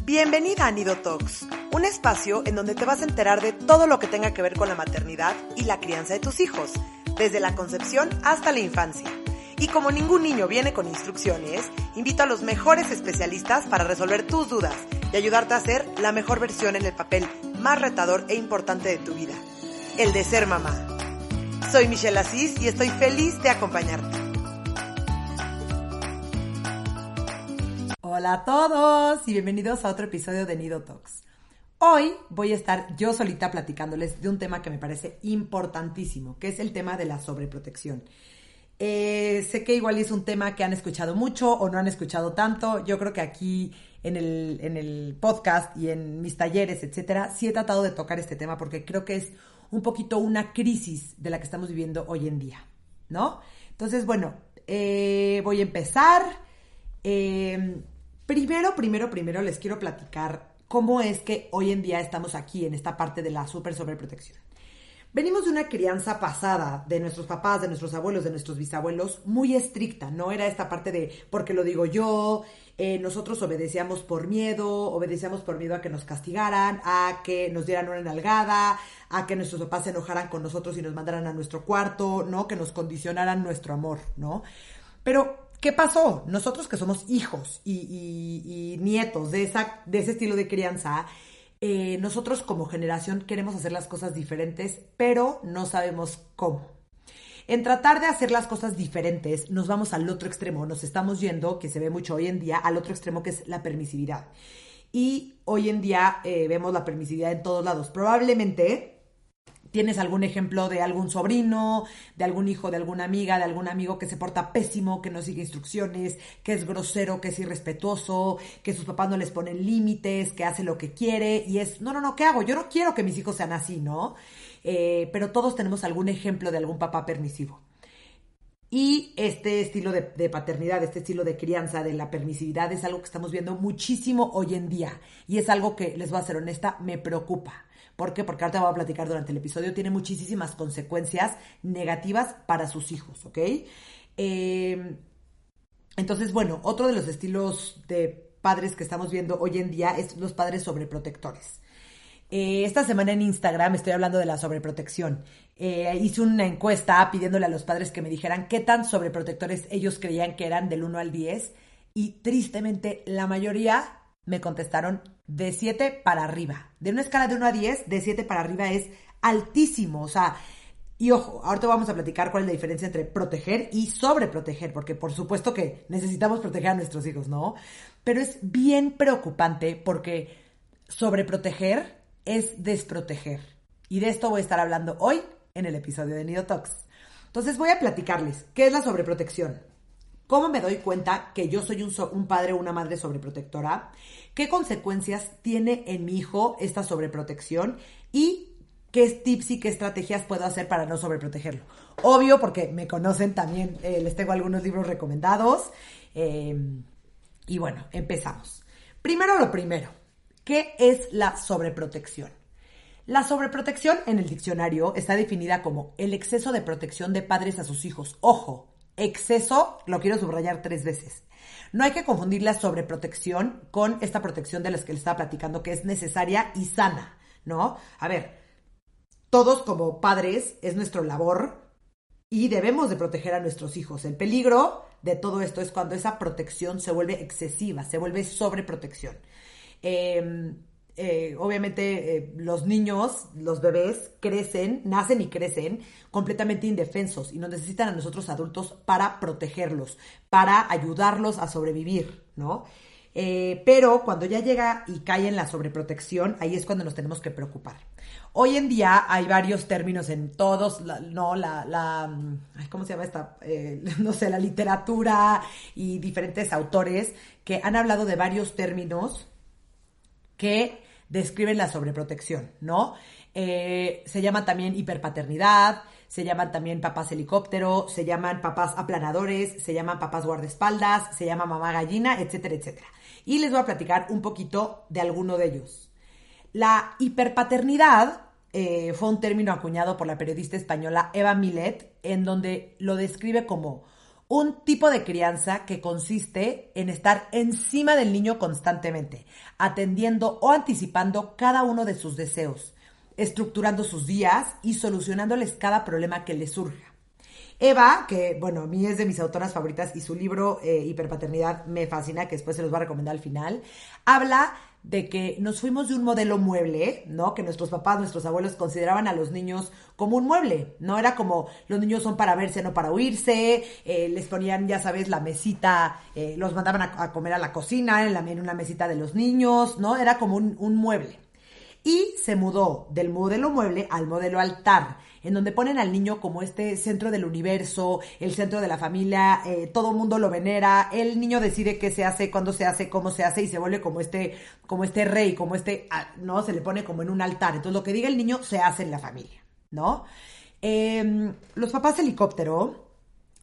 Bienvenida a Nido Talks, un espacio en donde te vas a enterar de todo lo que tenga que ver con la maternidad y la crianza de tus hijos, desde la concepción hasta la infancia. Y como ningún niño viene con instrucciones, invito a los mejores especialistas para resolver tus dudas y ayudarte a ser la mejor versión en el papel más retador e importante de tu vida, el de ser mamá. Soy Michelle Asís y estoy feliz de acompañarte. Hola a todos y bienvenidos a otro episodio de Nido Talks. Hoy voy a estar yo solita platicándoles de un tema que me parece importantísimo, que es el tema de la sobreprotección. Sé que igual es un tema que han escuchado mucho o no han escuchado tanto. Yo creo que aquí en el podcast y en mis talleres, etcétera, sí he tratado de tocar este tema porque creo que es un poquito una crisis de la que estamos viviendo hoy en día, ¿no? Entonces, bueno, voy a empezar. Primero les quiero platicar cómo es que hoy en día estamos aquí en esta parte de la sobreprotección. Venimos de una crianza pasada de nuestros papás, de nuestros abuelos, de nuestros bisabuelos, muy estricta, ¿no? Era esta parte de, porque lo digo yo, nosotros obedecíamos por miedo a que nos castigaran, a que nos dieran una nalgada, a que nuestros papás se enojaran con nosotros y nos mandaran a nuestro cuarto, ¿no? Que nos condicionaran nuestro amor, ¿no? Pero ¿qué pasó? Nosotros que somos hijos y nietos de ese estilo de crianza, nosotros como generación queremos hacer las cosas diferentes, pero no sabemos cómo. En tratar de hacer las cosas diferentes, nos vamos al otro extremo, nos estamos yendo, que se ve mucho hoy en día, al otro extremo que es la permisividad. Y hoy en día vemos la permisividad en todos lados. Probablemente tienes algún ejemplo de algún sobrino, de algún hijo, de alguna amiga, de algún amigo que se porta pésimo, que no sigue instrucciones, que es grosero, que es irrespetuoso, que sus papás no les ponen límites, que hace lo que quiere y es, no, ¿qué hago? Yo no quiero que mis hijos sean así, ¿no? Pero todos tenemos algún ejemplo de algún papá permisivo. Y este estilo de paternidad, este estilo de crianza, de la permisividad, es algo que estamos viendo muchísimo hoy en día. Y es algo que, les voy a ser honesta, me preocupa. ¿Por qué? Porque ahorita voy a platicar durante el episodio. Tiene muchísimas consecuencias negativas para sus hijos, ¿ok? Entonces, bueno, otro de los estilos de padres que estamos viendo hoy en día es los padres sobreprotectores. Esta semana en Instagram estoy hablando de la sobreprotección. Hice una encuesta pidiéndole a los padres que me dijeran qué tan sobreprotectores ellos creían que eran del 1 al 10 y tristemente la mayoría me contestaron de 7 para arriba. De una escala de 1 a 10, de 7 para arriba es altísimo. O sea, y ojo, ahorita vamos a platicar cuál es la diferencia entre proteger y sobreproteger, porque por supuesto que necesitamos proteger a nuestros hijos, ¿no? Pero es bien preocupante porque sobreproteger es desproteger. Y de esto voy a estar hablando hoy en el episodio de Nido Talks. Entonces voy a platicarles qué es la sobreprotección. ¿Cómo me doy cuenta que yo soy un padre o una madre sobreprotectora? ¿Qué consecuencias tiene en mi hijo esta sobreprotección? ¿Y qué tips y qué estrategias puedo hacer para no sobreprotegerlo? Obvio, porque me conocen también, les tengo algunos libros recomendados. Y bueno, empezamos. Primero lo primero, ¿qué es la sobreprotección? La sobreprotección en el diccionario está definida como el exceso de protección de padres a sus hijos. Ojo, exceso, lo quiero subrayar 3 veces. No hay que confundir la sobreprotección con esta protección de las que les estaba platicando, que es necesaria y sana, ¿no? A ver, todos como padres es nuestra labor y debemos de proteger a nuestros hijos. El peligro de todo esto es cuando esa protección se vuelve excesiva, se vuelve sobreprotección. Obviamente los niños, los bebés nacen y crecen completamente indefensos y nos necesitan a nosotros adultos para protegerlos, para ayudarlos a sobrevivir, ¿no? Pero cuando ya llega y cae en la sobreprotección, ahí es cuando nos tenemos que preocupar. Hoy en día hay varios términos en todos, ¿cómo se llama esta? La literatura y diferentes autores que han hablado de varios términos que describen la sobreprotección, ¿no? Se llama también hiperpaternidad, se llaman también papás helicóptero, se llaman papás aplanadores, se llaman papás guardaespaldas, se llama mamá gallina, etcétera, etcétera. Y les voy a platicar un poquito de alguno de ellos. La hiperpaternidad fue un término acuñado por la periodista española Eva Milet, en donde lo describe como un tipo de crianza que consiste en estar encima del niño constantemente, atendiendo o anticipando cada uno de sus deseos, estructurando sus días y solucionándoles cada problema que les surja. Eva, que bueno, a mí es de mis autoras favoritas y su libro Hiperpaternidad me fascina, que después se los voy a recomendar al final, habla de que nos fuimos de un modelo mueble, ¿no? Que nuestros papás, nuestros abuelos consideraban a los niños como un mueble, ¿no? Era como los niños son para verse, no para huirse, les ponían, ya sabes, la mesita, los mandaban a comer a la cocina, en una mesita de los niños, ¿no? Era como un mueble. Y se mudó del modelo mueble al modelo altar, en donde ponen al niño como este centro del universo, el centro de la familia, todo el mundo lo venera, el niño decide qué se hace, cuándo se hace, cómo se hace y se vuelve como este rey, ¿no? Se le pone como en un altar. Entonces lo que diga el niño se hace en la familia, ¿no? Los papás helicóptero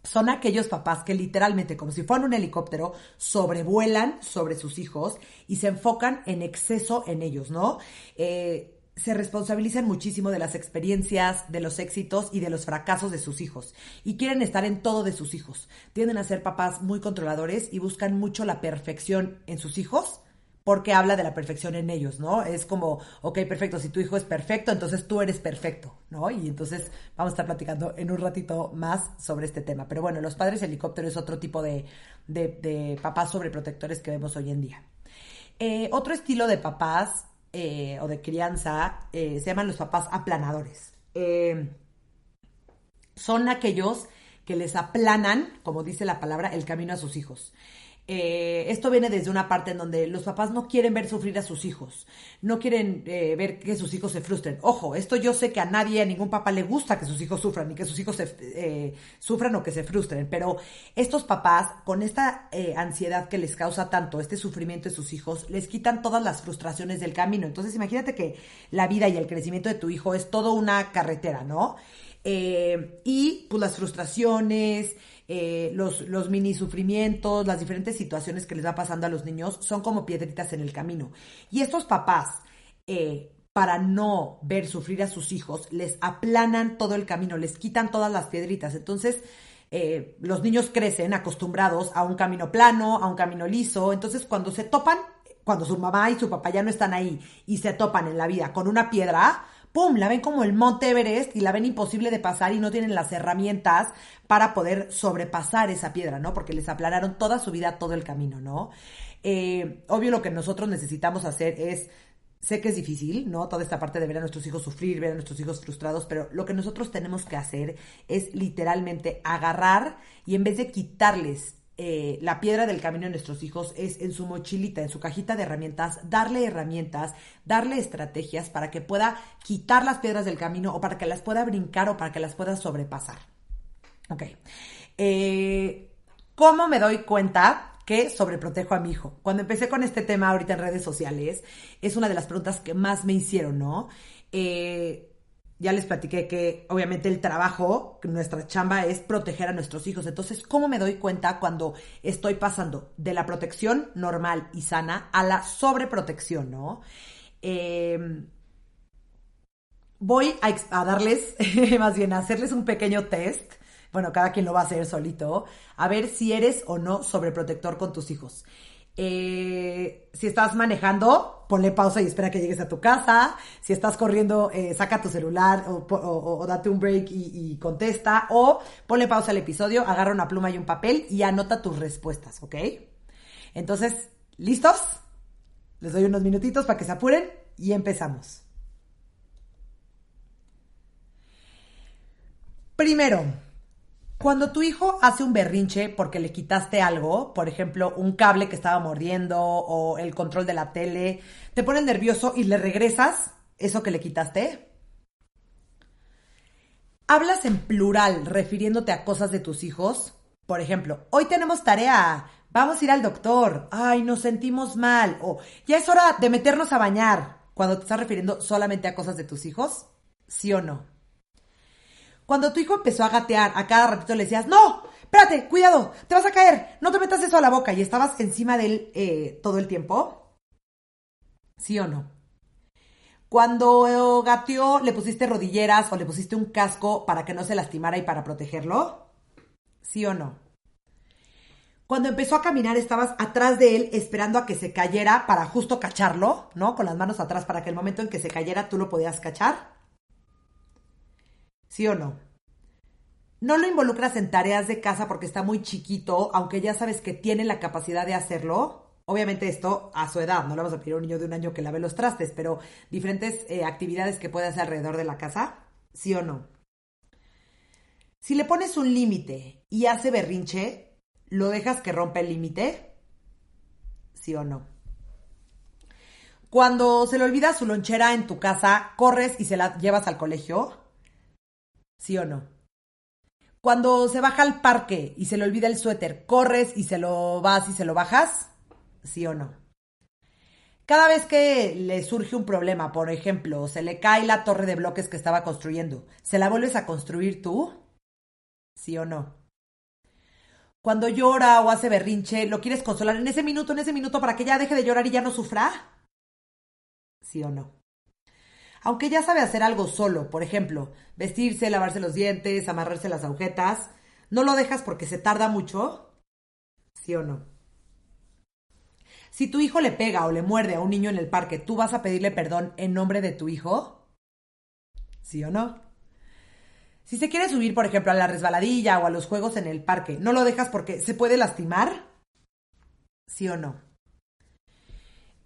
son aquellos papás que literalmente, como si fueran un helicóptero, sobrevuelan sobre sus hijos y se enfocan en exceso en ellos, ¿no? Se responsabilizan muchísimo de las experiencias, de los éxitos y de los fracasos de sus hijos. Y quieren estar en todo de sus hijos. Tienden a ser papás muy controladores y buscan mucho la perfección en sus hijos, porque habla de la perfección en ellos, ¿no? Es como, ok, perfecto, si tu hijo es perfecto, entonces tú eres perfecto, ¿no? Y entonces vamos a estar platicando en un ratito más sobre este tema. Pero bueno, los padres helicóptero es otro tipo de papás sobreprotectores que vemos hoy en día. Otro estilo de papás o de crianza se llaman los papás aplanadores. Son aquellos que les aplanan, como dice la palabra, el camino a sus hijos. Esto viene desde una parte en donde los papás no quieren ver sufrir a sus hijos, no quieren ver que sus hijos se frustren. Ojo, esto yo sé que a nadie, a ningún papá le gusta que sus hijos sufran, ni que sus hijos sufran o que se frustren, pero estos papás, con esta ansiedad que les causa tanto, este sufrimiento de sus hijos, les quitan todas las frustraciones del camino. Entonces imagínate que la vida y el crecimiento de tu hijo es toda una carretera, ¿no? Y pues las frustraciones, los mini sufrimientos, las diferentes situaciones que les va pasando a los niños son como piedritas en el camino. Y estos papás, para no ver sufrir a sus hijos, les aplanan todo el camino, les quitan todas las piedritas. Entonces, los niños crecen acostumbrados a un camino plano, a un camino liso. Entonces, cuando se topan, cuando su mamá y su papá ya no están ahí y se topan en la vida con una piedra, ¡pum!, la ven como el Monte Everest y la ven imposible de pasar y no tienen las herramientas para poder sobrepasar esa piedra, ¿no? Porque les aplanaron toda su vida, todo el camino, ¿no? Obvio lo que nosotros necesitamos hacer es, sé que es difícil, ¿no? Toda esta parte de ver a nuestros hijos sufrir, ver a nuestros hijos frustrados, pero lo que nosotros tenemos que hacer es literalmente agarrar y en vez de quitarles la piedra del camino de nuestros hijos es en su mochilita, en su cajita de herramientas, darle estrategias para que pueda quitar las piedras del camino o para que las pueda brincar o para que las pueda sobrepasar. Ok. ¿Cómo me doy cuenta que sobreprotejo a mi hijo? Cuando empecé con este tema ahorita en redes sociales, es una de las preguntas que más me hicieron, ¿no? Ya les platiqué que obviamente el trabajo, nuestra chamba es proteger a nuestros hijos. Entonces, ¿cómo me doy cuenta cuando estoy pasando de la protección normal y sana a la sobreprotección, ¿no? Voy a darles, más bien a hacerles un pequeño test. Bueno, cada quien lo va a hacer solito, a ver si eres o no sobreprotector con tus hijos. Si estás manejando, ponle pausa y espera que llegues a tu casa. Si estás corriendo, saca tu celular o date un break y contesta. O ponle pausa al episodio, agarra una pluma y un papel y anota tus respuestas, ¿ok? Entonces, ¿listos? Les doy unos minutitos para que se apuren y empezamos. Primero, cuando tu hijo hace un berrinche porque le quitaste algo, por ejemplo, un cable que estaba mordiendo o el control de la tele, te pones nervioso y le regresas eso que le quitaste. Hablas en plural refiriéndote a cosas de tus hijos. Por ejemplo, hoy tenemos tarea, vamos a ir al doctor, ay, nos sentimos mal, o ya es hora de meternos a bañar, cuando te estás refiriendo solamente a cosas de tus hijos, ¿sí o no? Cuando tu hijo empezó a gatear, a cada ratito le decías, no, espérate, cuidado, te vas a caer, no te metas eso a la boca, y estabas encima de él todo el tiempo, ¿sí o no? Cuando gateó, le pusiste rodilleras o le pusiste un casco para que no se lastimara y para protegerlo, ¿sí o no? Cuando empezó a caminar estabas atrás de él esperando a que se cayera para justo cacharlo, ¿no? Con las manos atrás para que el momento en que se cayera tú lo podías cachar. ¿Sí o no? No lo involucras en tareas de casa porque está muy chiquito, aunque ya sabes que tiene la capacidad de hacerlo. Obviamente esto a su edad, no le vamos a pedir a un niño de 1 año que lave los trastes, pero diferentes actividades que puede hacer alrededor de la casa, ¿sí o no? Si le pones un límite y hace berrinche, ¿lo dejas que rompa el límite? ¿Sí o no? Cuando se le olvida su lonchera en tu casa, ¿corres y se la llevas al colegio? ¿Sí o no? Cuando se baja al parque y se le olvida el suéter, ¿corres y se lo vas y se lo bajas? ¿Sí o no? Cada vez que le surge un problema, por ejemplo, se le cae la torre de bloques que estaba construyendo, ¿se la vuelves a construir tú? ¿Sí o no? Cuando llora o hace berrinche, ¿lo quieres consolar en ese minuto para que ya deje de llorar y ya no sufra? ¿Sí o no? Aunque ya sabe hacer algo solo, por ejemplo, vestirse, lavarse los dientes, amarrarse las agujetas, ¿no lo dejas porque se tarda mucho? ¿Sí o no? Si tu hijo le pega o le muerde a un niño en el parque, ¿tú vas a pedirle perdón en nombre de tu hijo? ¿Sí o no? Si se quiere subir, por ejemplo, a la resbaladilla o a los juegos en el parque, ¿no lo dejas porque se puede lastimar? ¿Sí o no?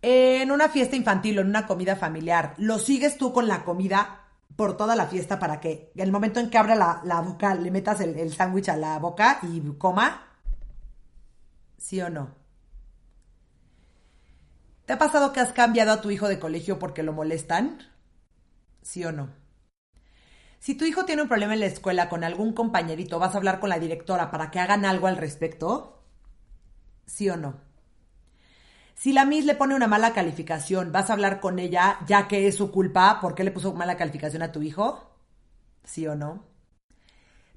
En una fiesta infantil o en una comida familiar, ¿lo sigues tú con la comida por toda la fiesta para que en el momento en que abra la boca le metas el sándwich a la boca y coma? ¿Sí o no? ¿Te ha pasado que has cambiado a tu hijo de colegio porque lo molestan? ¿Sí o no? Si tu hijo tiene un problema en la escuela con algún compañerito, ¿vas a hablar con la directora para que hagan algo al respecto? ¿Sí o no? Si la Miss le pone una mala calificación, ¿vas a hablar con ella ya que es su culpa? ¿Por qué le puso mala calificación a tu hijo? ¿Sí o no?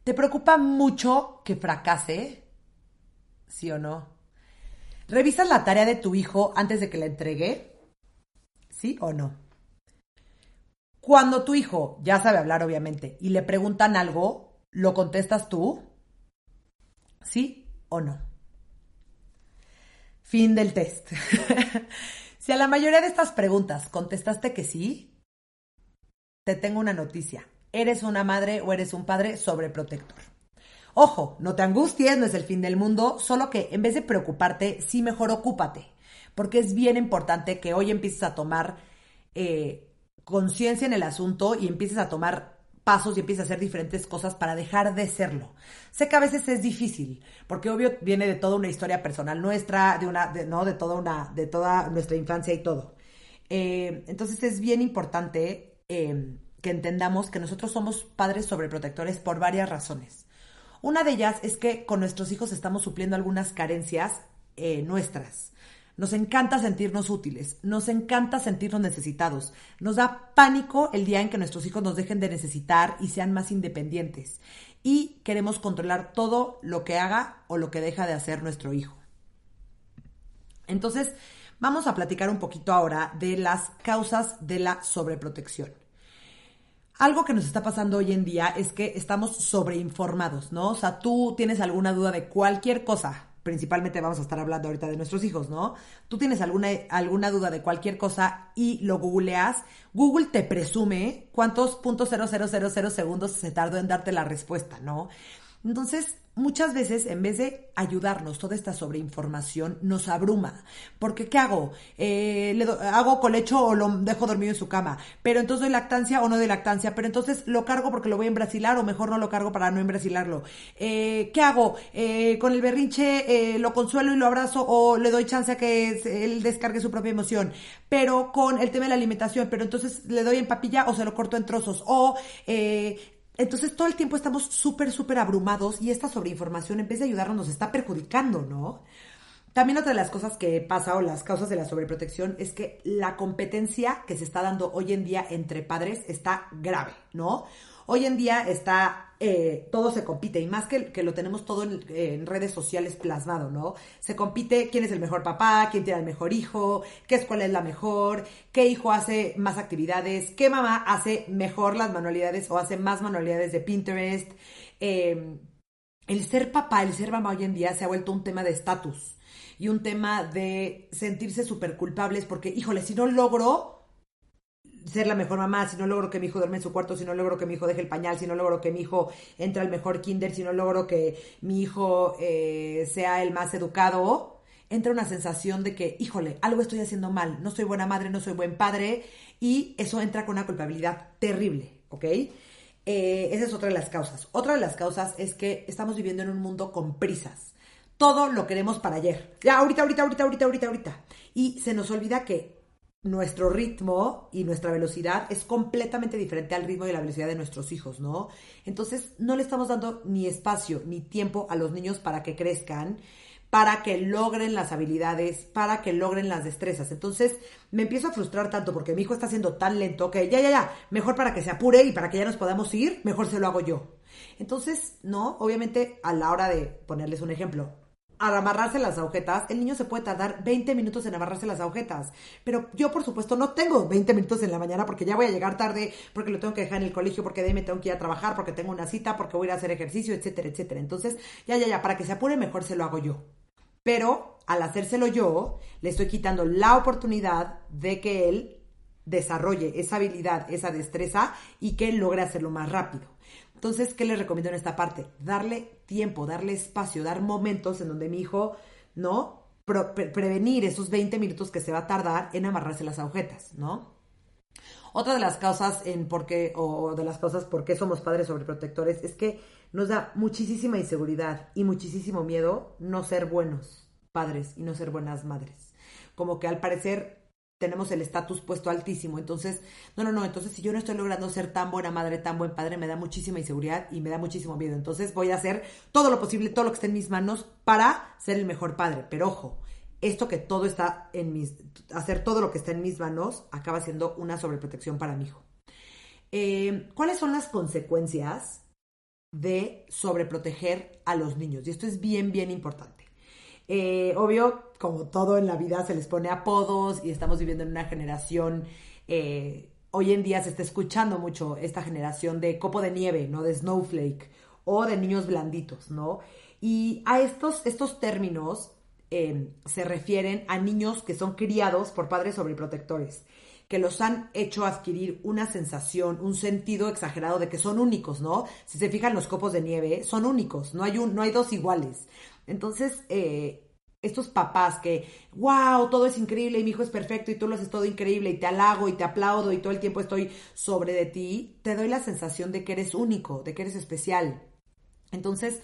¿Te preocupa mucho que fracase? ¿Sí o no? ¿Revisas la tarea de tu hijo antes de que la entregue? ¿Sí o no? Cuando tu hijo ya sabe hablar, obviamente, y le preguntan algo, ¿lo contestas tú? ¿Sí o no? Fin del test. Si a la mayoría de estas preguntas contestaste que sí, te tengo una noticia. Eres una madre o eres un padre sobreprotector. Ojo, no te angusties, no es el fin del mundo, solo que en vez de preocuparte, sí mejor ocúpate, porque es bien importante que hoy empieces a tomar conciencia en el asunto y empieces a tomar pasos y empieces a hacer diferentes cosas para dejar de serlo. Sé que a veces es difícil, porque obvio viene de toda una historia personal nuestra, no, de toda nuestra infancia y todo. Entonces es bien importante que entendamos que nosotros somos padres sobreprotectores por varias razones. Una de ellas es que con nuestros hijos estamos supliendo algunas carencias nuestras. Nos encanta sentirnos útiles, nos encanta sentirnos necesitados. Nos da pánico el día en que nuestros hijos nos dejen de necesitar y sean más independientes. Y queremos controlar todo lo que haga o lo que deja de hacer nuestro hijo. Entonces, vamos a platicar un poquito ahora de las causas de la sobreprotección. Algo que nos está pasando hoy en día es que estamos sobreinformados, ¿no? O sea, tú tienes alguna duda de cualquier cosa, principalmente vamos a estar hablando ahorita de nuestros hijos, ¿no? Tú tienes alguna duda de cualquier cosa y lo googleas, Google te presume cuántos puntos 0000 segundos se tardó en darte la respuesta, ¿no? Entonces, muchas veces, en vez de ayudarnos, toda esta sobreinformación nos abruma. Porque, ¿qué hago? ¿Hago colecho o lo dejo dormido en su cama? Pero entonces doy lactancia o no doy lactancia. Pero entonces lo cargo porque lo voy a embrasilar o mejor no lo cargo para no embrasilarlo. ¿Qué hago? Con el berrinche lo consuelo y lo abrazo o le doy chance a que él descargue su propia emoción. Pero con el tema de la alimentación, pero entonces le doy en papilla o se lo corto en trozos. Entonces todo el tiempo estamos súper abrumados y esta sobreinformación en vez de ayudarnos nos está perjudicando, ¿no? También otra de las cosas que pasa o las causas de la sobreprotección es que la competencia que se está dando hoy en día entre padres está grave, ¿no? Hoy en día todo se compite y más que lo tenemos todo en redes sociales plasmado, ¿no? Se compite quién es el mejor papá, quién tiene el mejor hijo, qué escuela es la mejor, qué hijo hace más actividades, qué mamá hace mejor las manualidades o hace más manualidades de Pinterest. el ser papá, el ser mamá hoy en día se ha vuelto un tema de estatus y un tema de sentirse súper culpables porque, híjole, si no logro ser la mejor mamá, si no logro que mi hijo duerme en su cuarto, si no logro que mi hijo deje el pañal, si no logro que mi hijo entre al mejor kinder, si no logro que mi hijo sea el más educado, entra una sensación de que, híjole, algo estoy haciendo mal, no soy buena madre, no soy buen padre, y eso entra con una culpabilidad terrible, ¿ok? Esa es otra de las causas. Otra de las causas es que estamos viviendo en un mundo con prisas. Todo lo queremos para ayer. Ya, ahorita. Y se nos olvida que nuestro ritmo y nuestra velocidad es completamente diferente al ritmo y la velocidad de nuestros hijos, ¿no? Entonces, no le estamos dando ni espacio ni tiempo a los niños para que crezcan, para que logren las habilidades, para que logren las destrezas. Entonces, me empiezo a frustrar tanto porque mi hijo está siendo tan lento que mejor para que se apure y para que ya nos podamos ir, mejor se lo hago yo. Entonces, no, obviamente, a la hora de ponerles un ejemplo, al amarrarse las agujetas, el niño se puede tardar 20 minutos en amarrarse las agujetas. Pero yo, por supuesto, no tengo 20 minutos en la mañana porque ya voy a llegar tarde, porque lo tengo que dejar en el colegio, porque de ahí me tengo que ir a trabajar, porque tengo una cita, porque voy a ir a hacer ejercicio, etcétera, etcétera. Entonces, para que se apure mejor se lo hago yo. Pero al hacérselo yo, le estoy quitando la oportunidad de que él desarrolle esa habilidad, esa destreza y que él logre hacerlo más rápido. Entonces, ¿qué les recomiendo en esta parte? Darle tiempo, darle espacio, dar momentos en donde mi hijo, ¿no? Prevenir esos 20 minutos que se va a tardar en amarrarse las agujetas, ¿no? Otra de las causas por qué somos padres sobreprotectores es que nos da muchísima inseguridad y muchísimo miedo no ser buenos padres y no ser buenas madres. Como que al parecer tenemos el estatus puesto altísimo. Entonces, entonces si yo no estoy logrando ser tan buena madre, tan buen padre, me da muchísima inseguridad y me da muchísimo miedo. Entonces voy a hacer todo lo posible, todo lo que esté en mis manos para ser el mejor padre. Pero ojo, esto que todo está hacer todo lo que está en mis manos acaba siendo una sobreprotección para mi hijo. ¿Cuáles son las consecuencias de sobreproteger a los niños? Y esto es bien, bien importante. Obvio, como todo en la vida, se les pone apodos y estamos viviendo en una generación, hoy en día se está escuchando mucho esta generación de copo de nieve, ¿no? De snowflake o de niños blanditos, ¿no? Y a estos términos se refieren a niños que son criados por padres sobreprotectores, que los han hecho adquirir una sensación, un sentido exagerado de que son únicos, ¿no? Si se fijan los copos de nieve, son únicos, no hay dos iguales. Entonces, estos papás que, wow, todo es increíble y mi hijo es perfecto y tú lo haces todo increíble y te halago y te aplaudo y todo el tiempo estoy sobre de ti, te doy la sensación de que eres único, de que eres especial. Entonces,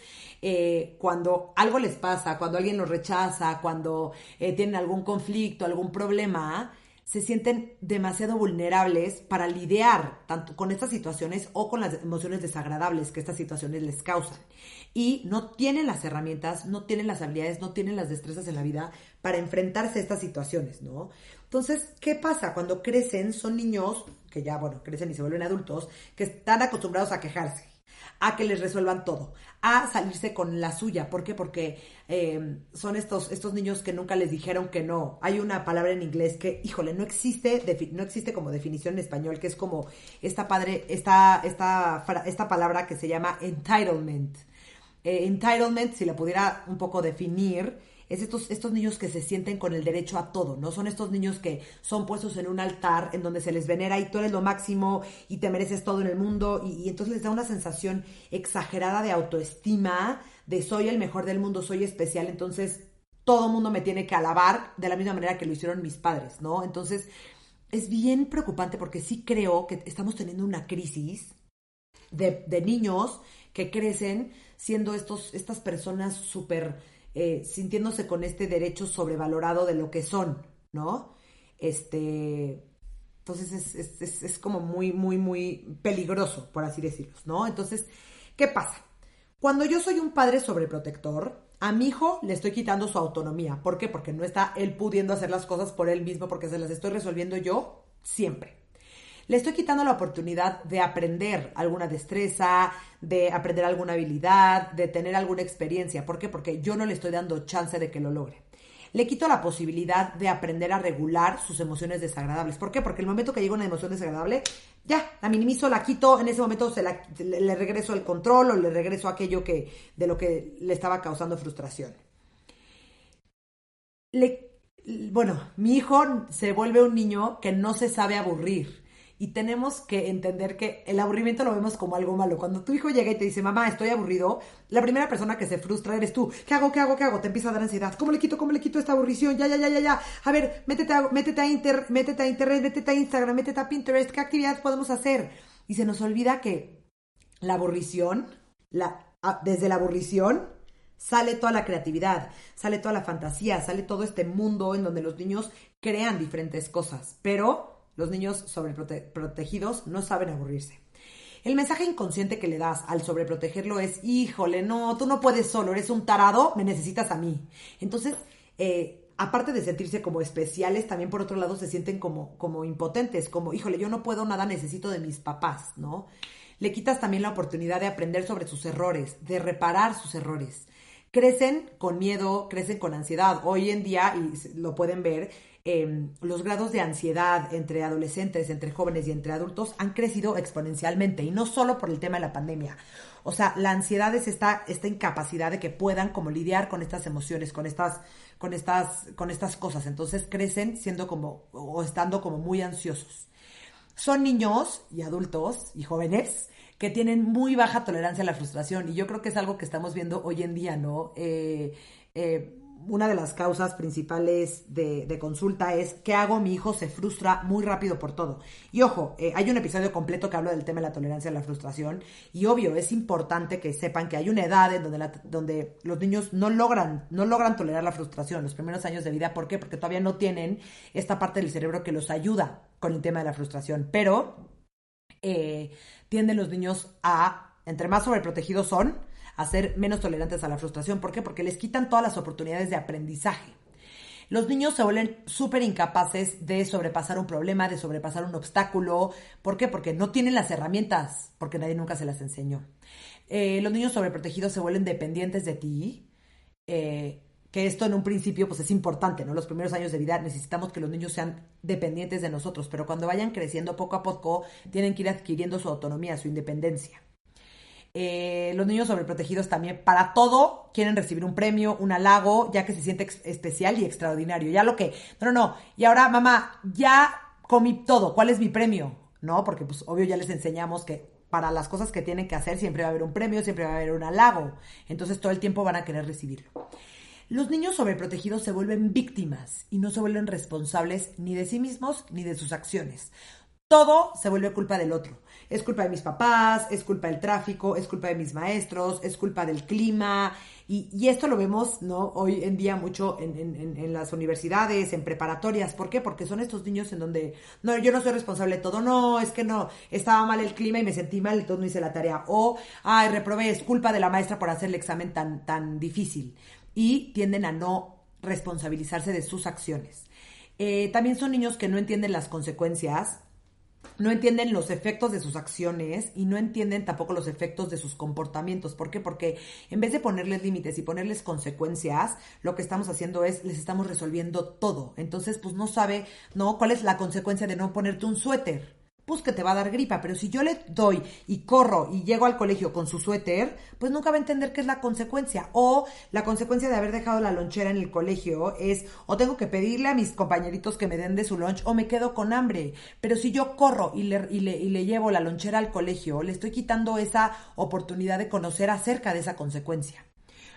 cuando algo les pasa, cuando alguien los rechaza, cuando tienen algún conflicto, algún problema, se sienten demasiado vulnerables para lidiar tanto con estas situaciones o con las emociones desagradables que estas situaciones les causan. Y no tienen las herramientas, no tienen las habilidades, no tienen las destrezas en la vida para enfrentarse a estas situaciones, ¿no? Entonces, ¿qué pasa? Cuando crecen, son niños que ya, crecen y se vuelven adultos, que están acostumbrados a quejarse, a que les resuelvan todo, a salirse con la suya. ¿Por qué? Porque son estos niños que nunca les dijeron que no. Hay una palabra en inglés que, híjole, no existe como definición en español, que es como esta palabra que se llama entitlement. Entitlement, si la pudiera un poco definir, es estos niños que se sienten con el derecho a todo, ¿no? Son estos niños que son puestos en un altar en donde se les venera y tú eres lo máximo y te mereces todo en el mundo y entonces les da una sensación exagerada de autoestima, de soy el mejor del mundo, soy especial, entonces todo el mundo me tiene que alabar de la misma manera que lo hicieron mis padres, ¿no? Entonces es bien preocupante porque sí creo que estamos teniendo una crisis de niños que crecen siendo estas personas súper sintiéndose con este derecho sobrevalorado de lo que son, ¿no? Entonces es como muy, muy, muy peligroso, por así decirlo, ¿no? Entonces, ¿qué pasa? Cuando yo soy un padre sobreprotector, a mi hijo le estoy quitando su autonomía. ¿Por qué? Porque no está él pudiendo hacer las cosas por él mismo, porque se las estoy resolviendo yo siempre. Le estoy quitando la oportunidad de aprender alguna destreza, de aprender alguna habilidad, de tener alguna experiencia. ¿Por qué? Porque yo no le estoy dando chance de que lo logre. le quito la posibilidad de aprender a regular sus emociones desagradables. ¿Por qué? Porque el momento que llega una emoción desagradable, ya, la minimizo, la quito, en ese momento le regreso el control o le regreso aquello de lo que le estaba causando frustración. Bueno, mi hijo se vuelve un niño que no se sabe aburrir. Y tenemos que entender que el aburrimiento lo vemos como algo malo. Cuando tu hijo llega y te dice, mamá, estoy aburrido, la primera persona que se frustra eres tú. ¿Qué hago? ¿Qué hago? ¿Qué hago? Te empieza a dar ansiedad. ¿Cómo le quito esta aburrición? Ya. A ver, métete a internet, métete a Instagram, métete a Pinterest. ¿Qué actividades podemos hacer? Y se nos olvida que la aburrición, desde la aburrición, sale toda la creatividad, sale toda la fantasía, sale todo este mundo en donde los niños crean diferentes cosas. Pero los niños sobreprotegidos no saben aburrirse. El mensaje inconsciente que le das al sobreprotegerlo es, híjole, no, tú no puedes solo, eres un tarado, me necesitas a mí. Entonces, aparte de sentirse como especiales, también por otro lado se sienten como impotentes, como, híjole, yo no puedo nada, necesito de mis papás, ¿no? Le quitas también la oportunidad de aprender sobre sus errores, de reparar sus errores. Crecen con miedo, crecen con ansiedad. Hoy en día, y lo pueden ver, los grados de ansiedad entre adolescentes, entre jóvenes y entre adultos han crecido exponencialmente, y no solo por el tema de la pandemia. O sea, la ansiedad es esta incapacidad de que puedan como lidiar con estas emociones, con estas cosas. Entonces crecen siendo como, o estando como muy ansiosos. Son niños y adultos y jóvenes que tienen muy baja tolerancia a la frustración, y yo creo que es algo que estamos viendo hoy en día, ¿no? Una de las causas principales de consulta es, ¿qué hago? Mi hijo se frustra muy rápido por todo. Y ojo, hay un episodio completo que habla del tema de la tolerancia a la frustración, y obvio, es importante que sepan que hay una edad en donde los niños no logran tolerar la frustración, los primeros años de vida. ¿Por qué? Porque todavía no tienen esta parte del cerebro que los ayuda con el tema de la frustración. Pero tienden los niños entre más sobreprotegidos son, a ser menos tolerantes a la frustración. ¿Por qué? Porque les quitan todas las oportunidades de aprendizaje. Los niños se vuelven súper incapaces de sobrepasar un problema, de sobrepasar un obstáculo. ¿Por qué? Porque no tienen las herramientas, porque nadie nunca se las enseñó. Los niños sobreprotegidos se vuelven dependientes de ti, que esto en un principio pues es importante, ¿no? Los primeros años de vida necesitamos que los niños sean dependientes de nosotros, pero cuando vayan creciendo poco a poco tienen que ir adquiriendo su autonomía, su independencia. Los niños sobreprotegidos también para todo quieren recibir un premio, un halago, ya que se siente especial y extraordinario. Ya lo que, no, y ahora mamá, ya comí todo, ¿cuál es mi premio? No, porque pues obvio ya les enseñamos que para las cosas que tienen que hacer siempre va a haber un premio, siempre va a haber un halago. Entonces todo el tiempo van a querer recibirlo. Los niños sobreprotegidos se vuelven víctimas y no se vuelven responsables ni de sí mismos ni de sus acciones. Todo se vuelve culpa del otro. Es culpa de mis papás, es culpa del tráfico, es culpa de mis maestros, es culpa del clima. Y esto lo vemos, ¿no? Hoy en día mucho en las universidades, en preparatorias. ¿Por qué? Porque son estos niños en donde, no, yo no soy responsable de todo. No, es que no, estaba mal el clima y me sentí mal y todo no hice la tarea. O, ay, reprobé, es culpa de la maestra por hacer el examen tan difícil. Y tienden a no responsabilizarse de sus acciones. También son niños que no entienden las consecuencias, no entienden los efectos de sus acciones y no entienden tampoco los efectos de sus comportamientos. ¿Por qué? Porque en vez de ponerles límites y ponerles consecuencias, lo que estamos haciendo es, les estamos resolviendo todo. Entonces, pues no sabe, ¿no? ¿Cuál es la consecuencia de no ponerte un suéter? Pues que te va a dar gripa, pero si yo le doy y corro y llego al colegio con su suéter, pues nunca va a entender qué es la consecuencia. O la consecuencia de haber dejado la lonchera en el colegio es, o tengo que pedirle a mis compañeritos que me den de su lunch, o me quedo con hambre. Pero si yo corro y le llevo la lonchera al colegio, le estoy quitando esa oportunidad de conocer acerca de esa consecuencia.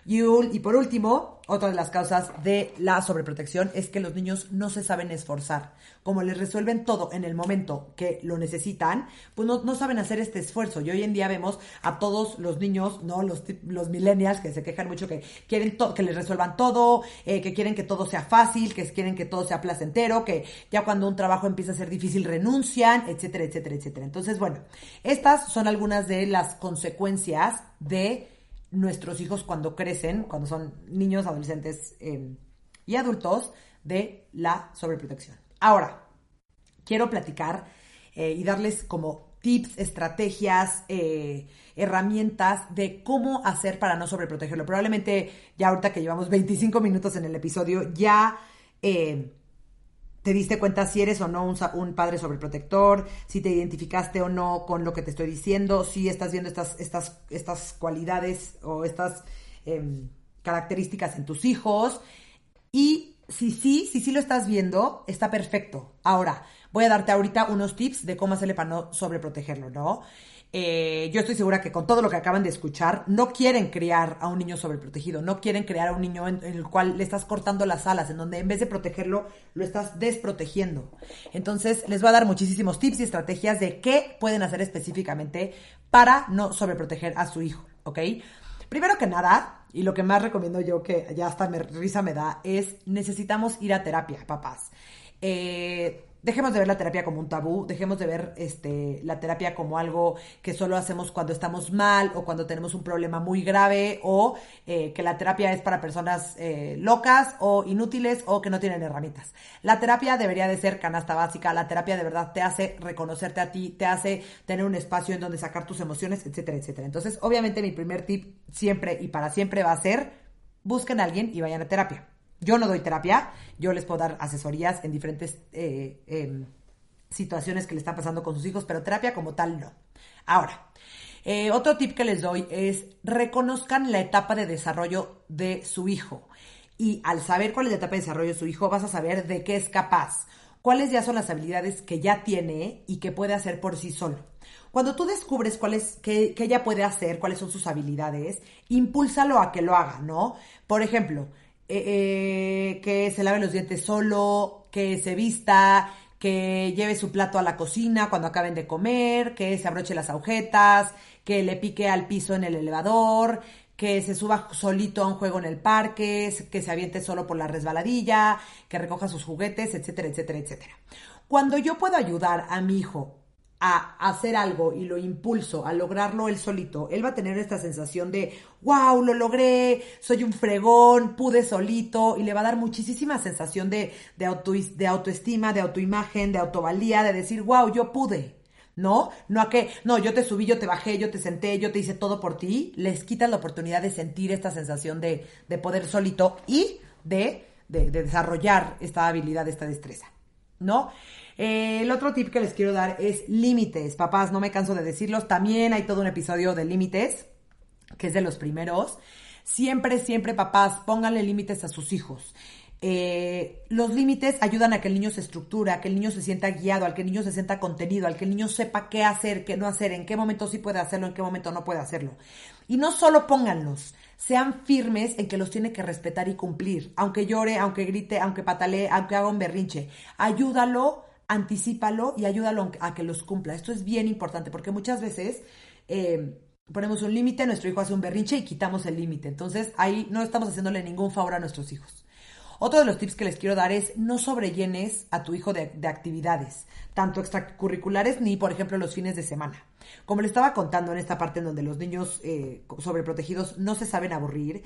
Y por último, otra de las causas de la sobreprotección es que los niños no se saben esforzar. Como les resuelven todo en el momento que lo necesitan, pues no saben hacer este esfuerzo. Y hoy en día vemos a todos los niños, ¿no? Los millennials que se quejan mucho, que quieren que les resuelvan todo, que quieren que todo sea fácil, que quieren que todo sea placentero, que ya cuando un trabajo empieza a ser difícil renuncian, etcétera, etcétera, etcétera. Entonces, bueno, estas son algunas de las consecuencias de nuestros hijos cuando crecen, cuando son niños, adolescentes y adultos, de la sobreprotección. Ahora, quiero platicar y darles como tips, estrategias, herramientas de cómo hacer para no sobreprotegerlo. Probablemente ya ahorita que llevamos 25 minutos en el episodio, ya te diste cuenta si eres o no un padre sobreprotector, si te identificaste o no con lo que te estoy diciendo, si estás viendo estas cualidades o estas características en tus hijos. Y si sí lo estás viendo, está perfecto. Ahora, voy a darte ahorita unos tips de cómo hacerle para no sobreprotegerlo, ¿no? Yo estoy segura que con todo lo que acaban de escuchar, no quieren criar a un niño sobreprotegido, no quieren criar a un niño en el cual le estás cortando las alas, en donde en vez de protegerlo, lo estás desprotegiendo. Entonces, les voy a dar muchísimos tips y estrategias de qué pueden hacer específicamente para no sobreproteger a su hijo, ¿ok? Primero que nada, y lo que más recomiendo yo, que ya hasta risa me da, es necesitamos ir a terapia, papás. Dejemos de ver la terapia como un tabú, dejemos de ver la terapia como algo que solo hacemos cuando estamos mal o cuando tenemos un problema muy grave o que la terapia es para personas locas o inútiles o que no tienen herramientas. La terapia debería de ser canasta básica, la terapia de verdad te hace reconocerte a ti, te hace tener un espacio en donde sacar tus emociones, etcétera, etcétera. Entonces, obviamente mi primer tip siempre y para siempre va a ser busquen a alguien y vayan a terapia. Yo no doy terapia, yo les puedo dar asesorías en diferentes situaciones que le están pasando con sus hijos, pero terapia como tal no. Ahora, otro tip que les doy es reconozcan la etapa de desarrollo de su hijo. Y al saber cuál es la etapa de desarrollo de su hijo, vas a saber de qué es capaz, cuáles ya son las habilidades que ya tiene y que puede hacer por sí solo. Cuando tú descubres qué ella puede hacer, cuáles son sus habilidades, impúlsalo a que lo haga, ¿no? Por ejemplo, que se lave los dientes solo, que se vista, que lleve su plato a la cocina cuando acaben de comer, que se abroche las agujetas, que le pique al piso en el elevador, que se suba solito a un juego en el parque, que se aviente solo por la resbaladilla, que recoja sus juguetes, etcétera, etcétera, etcétera. Cuando yo puedo ayudar a mi hijo a hacer algo y lo impulso a lograrlo él solito, él va a tener esta sensación de wow, lo logré, soy un fregón, pude solito, y le va a dar muchísima sensación de autoestima, de autoimagen, de autovalía, de decir wow, yo pude. ¿No? No, yo te subí, yo te bajé, yo te senté, yo te hice todo por ti. Les quitas la oportunidad de sentir esta sensación de poder solito y de desarrollar esta habilidad, esta destreza, ¿no? El otro tip que les quiero dar es límites. Papás, no me canso de decirlos. También hay todo un episodio de límites, que es de los primeros. Siempre, papás, pónganle límites a sus hijos. Los límites ayudan a que el niño se estructure, a que el niño se sienta guiado, al que el niño se sienta contenido, al que el niño sepa qué hacer, qué no hacer, en qué momento sí puede hacerlo, en qué momento no puede hacerlo. Y no solo pónganlos, sean firmes en que los tiene que respetar y cumplir. Aunque llore, aunque grite, aunque patalee, aunque haga un berrinche. Ayúdalo, anticípalo y ayúdalo a que los cumpla. Esto es bien importante porque muchas veces ponemos un límite, nuestro hijo hace un berrinche y quitamos el límite. Entonces ahí no estamos haciéndole ningún favor a nuestros hijos. Otro de los tips que les quiero dar es no sobrellenes a tu hijo de actividades, tanto extracurriculares ni, por ejemplo, los fines de semana. Como les estaba contando en esta parte en donde los niños sobreprotegidos no se saben aburrir,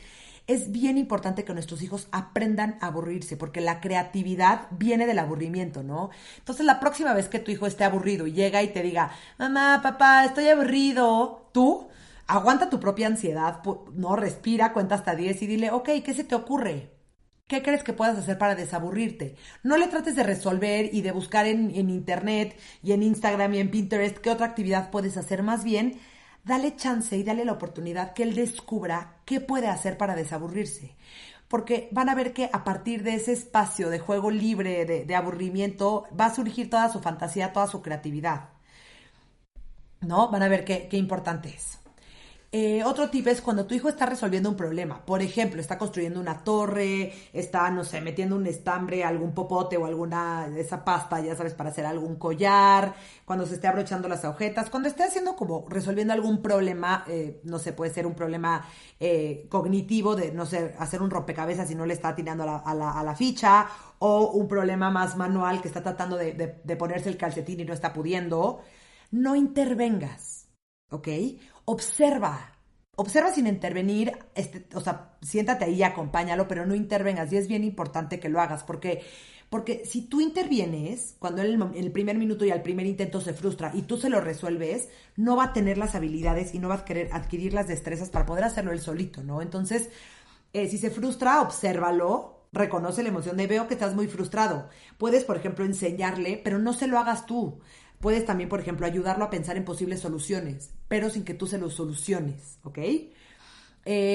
es bien importante que nuestros hijos aprendan a aburrirse, porque la creatividad viene del aburrimiento, ¿no? Entonces, la próxima vez que tu hijo esté aburrido y llega y te diga, mamá, papá, estoy aburrido, tú aguanta tu propia ansiedad, ¿no? Respira, cuenta hasta 10 y dile, ok, ¿qué se te ocurre? ¿Qué crees que puedas hacer para desaburrirte? No le trates de resolver y de buscar en internet y en Instagram y en Pinterest qué otra actividad puedes hacer. Más bien, dale chance y dale la oportunidad que él descubra qué puede hacer para desaburrirse. Porque van a ver que a partir de ese espacio de juego libre, de aburrimiento, va a surgir toda su fantasía, toda su creatividad, ¿no? Van a ver qué importante es. Otro tip es cuando tu hijo está resolviendo un problema. Por ejemplo, está construyendo una torre, está, no sé, metiendo un estambre, algún popote o alguna de esa pasta, ya sabes, para hacer algún collar, cuando se esté abrochando las agujetas, cuando esté haciendo como resolviendo algún problema, no sé, puede ser un problema cognitivo de, no sé, hacer un rompecabezas y no le está atinando a la ficha, o un problema más manual que está tratando de ponerse el calcetín y no está pudiendo. No intervengas, ¿ok? Observa sin intervenir, o sea, siéntate ahí y acompáñalo, pero no intervengas. Y es bien importante que lo hagas porque Porque si tú intervienes, cuando él en el primer minuto y al primer intento se frustra y tú se lo resuelves, no va a tener las habilidades y no va a querer adquirir las destrezas para poder hacerlo él solito, ¿no? Entonces, si se frustra, obsérvalo, reconoce la emoción de veo que estás muy frustrado. Puedes, por ejemplo, enseñarle, pero no se lo hagas tú. Puedes también, por ejemplo, ayudarlo a pensar en posibles soluciones, pero sin que tú se lo soluciones, ¿ok?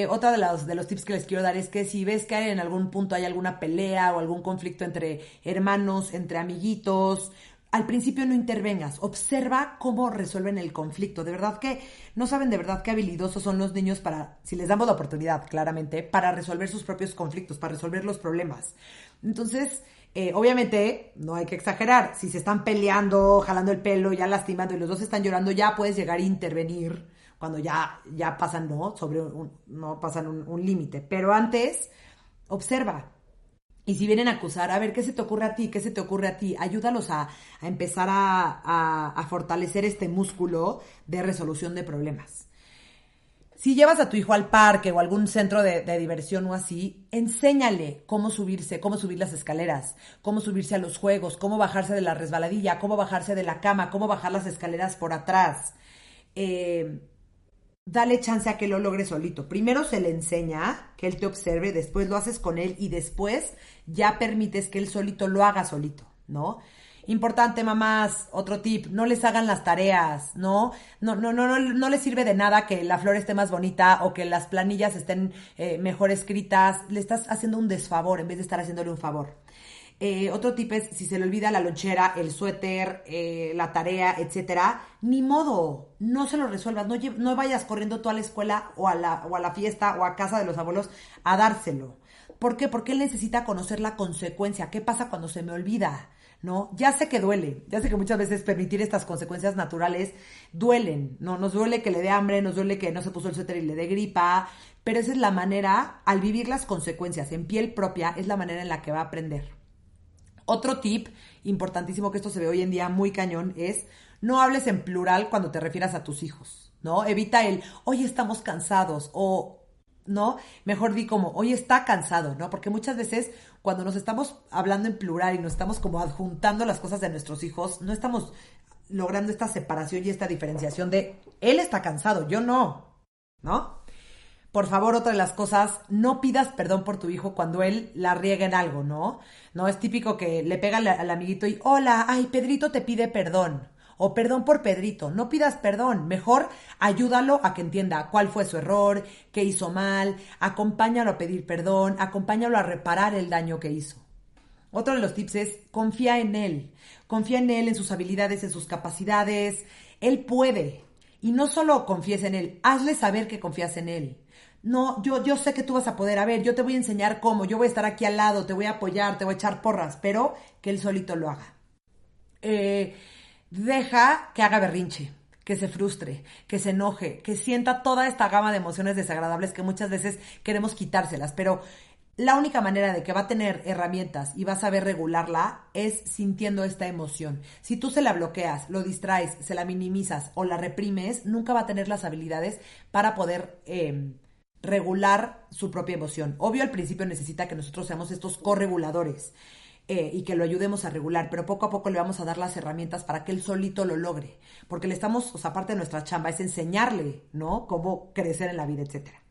Otra de los tips que les quiero dar es que si ves que en algún punto hay alguna pelea o algún conflicto entre hermanos, entre amiguitos, al principio no intervengas, observa cómo resuelven el conflicto. De verdad que no saben de verdad qué habilidosos son los niños para, si les damos la oportunidad, claramente, para resolver sus propios conflictos, para resolver los problemas. Entonces, obviamente, no hay que exagerar. Si se están peleando, jalando el pelo, ya lastimando y los dos están llorando, ya puedes llegar a intervenir cuando ya pasan, ¿no? No pasan un límite. Pero antes, observa. Y si vienen a acusar, a ver, ¿qué se te ocurre a ti? ¿Qué se te ocurre a ti? Ayúdalos a empezar a fortalecer este músculo de resolución de problemas. Si llevas a tu hijo al parque o algún centro de diversión o así, enséñale cómo subirse, cómo subir las escaleras, cómo subirse a los juegos, cómo bajarse de la resbaladilla, cómo bajarse de la cama, cómo bajar las escaleras por atrás. Dale chance a que lo logre solito. Primero se le enseña, que él te observe, después lo haces con él y después ya permites que él solito lo haga solito, ¿no? Importante, mamás, otro tip, no les hagan las tareas, ¿no? No les sirve de nada que la flor esté más bonita o que las planillas estén mejor escritas. Le estás haciendo un desfavor en vez de estar haciéndole un favor. Otro tip es, si se le olvida la lonchera, el suéter, la tarea, etcétera, ni modo, no se lo resuelvas, no vayas corriendo tú a la escuela o a la fiesta o a casa de los abuelos a dárselo. ¿Por qué? Porque él necesita conocer la consecuencia. ¿Qué pasa cuando se me olvida? ¿No? Ya sé que duele, ya sé que muchas veces permitir estas consecuencias naturales duelen, ¿no? Nos duele que le dé hambre, nos duele que no se puso el suéter y le dé gripa, pero esa es la manera, al vivir las consecuencias en piel propia, es la manera en la que va a aprender. Otro tip importantísimo, que esto se ve hoy en día muy cañón, es no hables en plural cuando te refieras a tus hijos, ¿no? Evita el, hoy estamos cansados o, ¿no? Mejor di como, hoy está cansado, ¿no? Porque muchas veces cuando nos estamos hablando en plural y nos estamos como adjuntando las cosas de nuestros hijos, no estamos logrando esta separación y esta diferenciación de, él está cansado, yo no, ¿no? Por favor, otra de las cosas, no pidas perdón por tu hijo cuando él la riega en algo, ¿no? No es típico que le pega al amiguito y, hola, ay, Pedrito te pide perdón. O perdón por Pedrito. No pidas perdón. Mejor ayúdalo a que entienda cuál fue su error, qué hizo mal. Acompáñalo a pedir perdón. Acompáñalo a reparar el daño que hizo. Otro de los tips es confía en él. Confía en él, en sus habilidades, en sus capacidades. Él puede. Y no solo confíes en él, hazle saber que confías en él. No, yo sé que tú vas a poder, a ver, yo te voy a enseñar cómo, yo voy a estar aquí al lado, te voy a apoyar, te voy a echar porras, pero que él solito lo haga. Deja que haga berrinche, que se frustre, que se enoje, que sienta toda esta gama de emociones desagradables que muchas veces queremos quitárselas, pero la única manera de que va a tener herramientas y va a saber regularla es sintiendo esta emoción. Si tú se la bloqueas, lo distraes, se la minimizas o la reprimes, nunca va a tener las habilidades para poder regular su propia emoción. Obvio, al principio necesita que nosotros seamos estos correguladores y que lo ayudemos a regular, pero poco a poco le vamos a dar las herramientas para que él solito lo logre, porque le estamos, o sea, parte de nuestra chamba es enseñarle, ¿no? Cómo crecer en la vida, etcétera.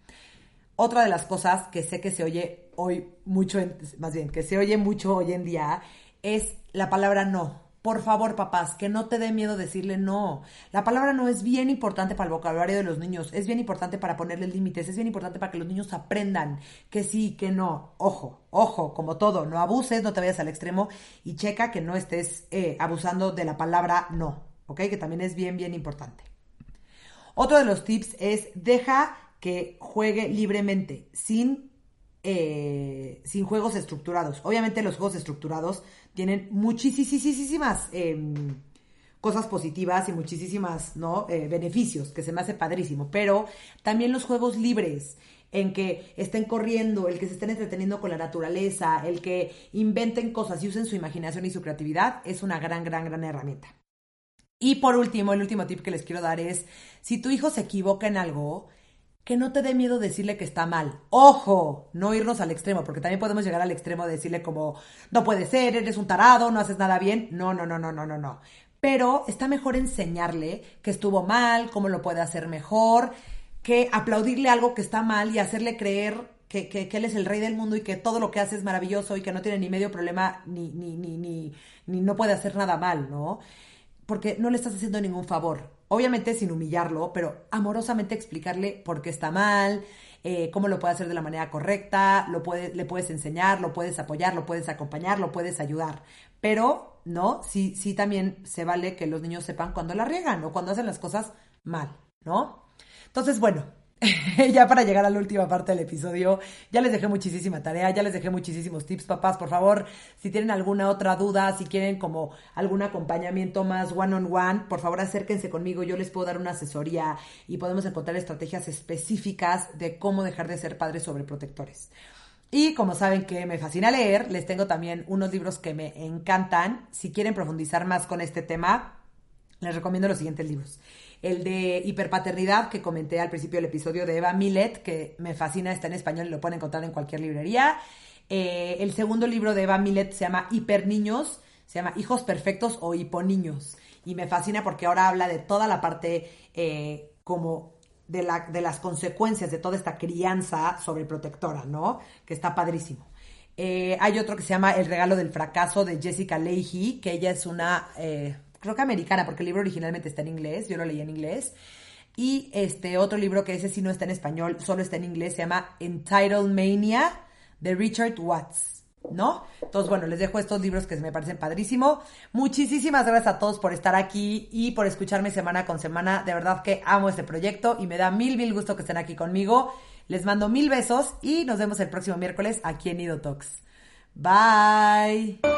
Otra de las cosas que sé que se oye hoy mucho, más bien, que se oye mucho hoy en día, es la palabra no. Por favor, papás, que no te dé miedo decirle no. La palabra no es bien importante para el vocabulario de los niños, es bien importante para ponerles límites, es bien importante para que los niños aprendan que sí, que no. Ojo, como todo, no abuses, no te vayas al extremo y checa que no estés abusando de la palabra no, ¿ok? Que también es bien, bien importante. Otro de los tips es deja que juegue libremente, sin juegos estructurados. Obviamente los juegos estructurados tienen muchísimas cosas positivas y muchísimas, ¿no? Beneficios, que se me hace padrísimo, pero también los juegos libres, en que estén corriendo, el que se estén entreteniendo con la naturaleza, el que inventen cosas y usen su imaginación y su creatividad, es una gran herramienta. Y por último, el último tip que les quiero dar es, si tu hijo se equivoca en algo, que no te dé miedo decirle que está mal. Ojo, no irnos al extremo, porque también podemos llegar al extremo de decirle como, no puede ser, eres un tarado, no haces nada bien. No, no, no, no, no, no, no. Pero está mejor enseñarle que estuvo mal, cómo lo puede hacer mejor, que aplaudirle algo que está mal y hacerle creer que él es el rey del mundo y que todo lo que hace es maravilloso y que no tiene ni medio problema ni no puede hacer nada mal, ¿no? Porque no le estás haciendo ningún favor. Obviamente sin humillarlo, pero amorosamente explicarle por qué está mal, cómo lo puede hacer de la manera correcta, le puedes enseñar, lo puedes apoyar, lo puedes acompañar, lo puedes ayudar. Pero, ¿no? Sí, sí también se vale que los niños sepan cuando la riegan o cuando hacen las cosas mal, ¿no? Entonces, bueno, ya para llegar a la última parte del episodio, ya les dejé muchísima tarea, ya les dejé muchísimos tips, papás. Por favor, si tienen alguna otra duda, si quieren como algún acompañamiento más one-on-one, por favor acérquense conmigo, yo les puedo dar una asesoría y podemos encontrar estrategias específicas de cómo dejar de ser padres sobreprotectores. Y como saben que me fascina leer, les tengo también unos libros que me encantan. Si quieren profundizar más con este tema, les recomiendo los siguientes libros. El de hiperpaternidad que comenté al principio del episodio de Eva Millet, que me fascina, está en español y lo pueden encontrar en cualquier librería. El segundo libro de Eva Millet se llama Hiperniños, se llama Hijos Perfectos o Hiponiños. Y me fascina porque ahora habla de toda la parte como de las consecuencias de toda esta crianza sobreprotectora, ¿no? Que está padrísimo. Hay otro que se llama El regalo del fracaso de Jessica Lahey, que ella es una... creo que americana, porque el libro originalmente está en inglés, yo lo leí en inglés. Y otro libro que ese sí no está en español, solo está en inglés, se llama Entitled Mania de Richard Watts, ¿no? Entonces, bueno, les dejo estos libros que me parecen padrísimo. Muchísimas gracias a todos por estar aquí y por escucharme semana con semana. De verdad que amo este proyecto y me da mil gusto que estén aquí conmigo. Les mando 1000 besos y nos vemos el próximo miércoles aquí en Nido Talks. Bye.